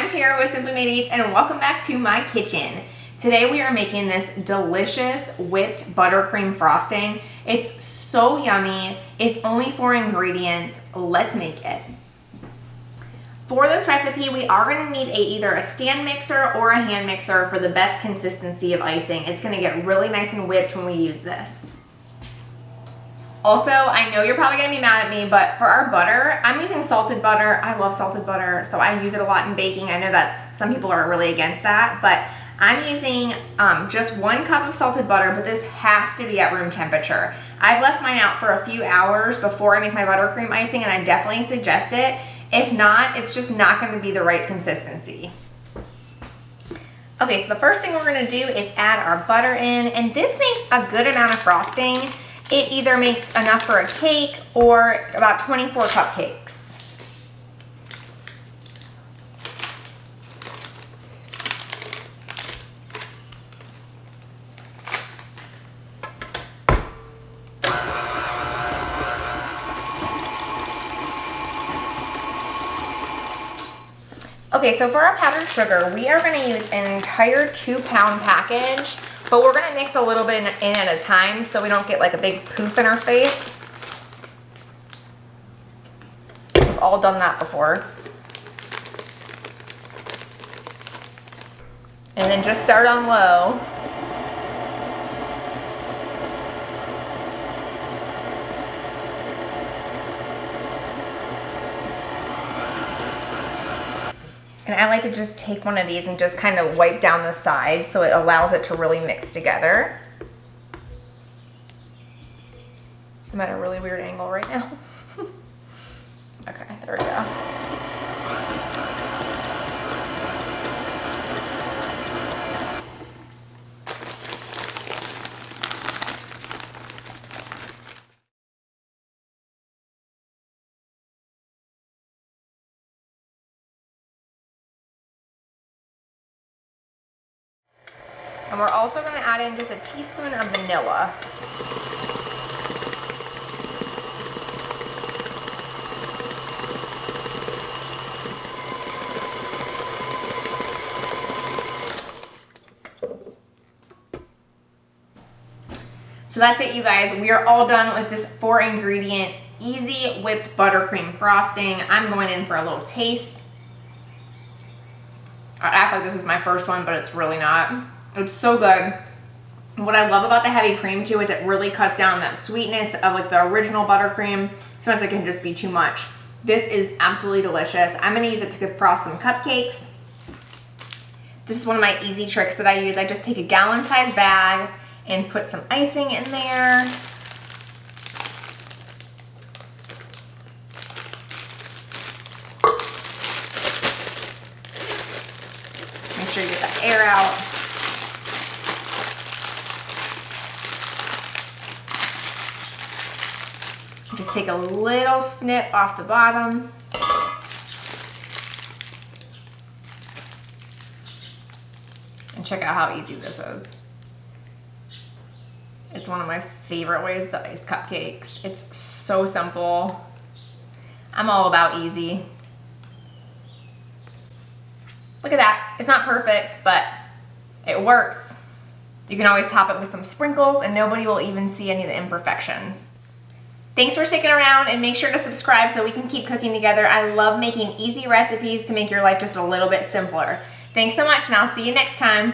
I'm Tara with Simply Made Eats and welcome back to my kitchen. Today we are making this delicious whipped buttercream frosting. It's so yummy. It's only 4 ingredients. Let's make it. For this recipe, we are going to need either a stand mixer or a hand mixer for the best consistency of icing. It's going to get really nice and whipped when we use this. Also, I know you're probably gonna be mad at me, but for our butter, I'm using salted butter. I love salted butter, so I use it a lot in baking. I know that some people are really against that, but I'm using just 1 cup of salted butter, but this has to be at room temperature. I've left mine out for a few hours before I make my buttercream icing, and I definitely suggest it. If not, it's just not gonna be the right consistency. Okay, so the first thing we're gonna do is add our butter in, and this makes a good amount of frosting. It either makes enough for a cake or about 24 cupcakes. Okay, so for our powdered sugar, we are going to use an entire 2-pound package, but we're going to mix a little bit in at a time so we don't get like a big poof in our face. We've all done that before. And then just start on low. And I like to just take one of these and just kind of wipe down the sides so it allows it to really mix together. I'm at a really weird angle right now. Okay, there we go. And we're also going to add in just a teaspoon of vanilla. So that's it, you guys. We are all done with this 4 ingredient easy whipped buttercream frosting. I'm going in for a little taste. I act like this is my first one, but it's really not. It's so good. What I love about the heavy cream too is it really cuts down that sweetness of like the original buttercream. Sometimes it can just be too much. This is absolutely delicious. I'm gonna use it to frost some cupcakes. This is one of my easy tricks that I use. I just take a gallon-sized bag and put some icing in there. Make sure you get that air out. Just take a little snip off the bottom. And check out how easy this is. It's one of my favorite ways to ice cupcakes. It's so simple. I'm all about easy. Look at that. It's not perfect, but it works. You can always top it with some sprinkles and nobody will even see any of the imperfections. Thanks for sticking around and make sure to subscribe so we can keep cooking together. I love making easy recipes to make your life just a little bit simpler. Thanks so much and I'll see you next time.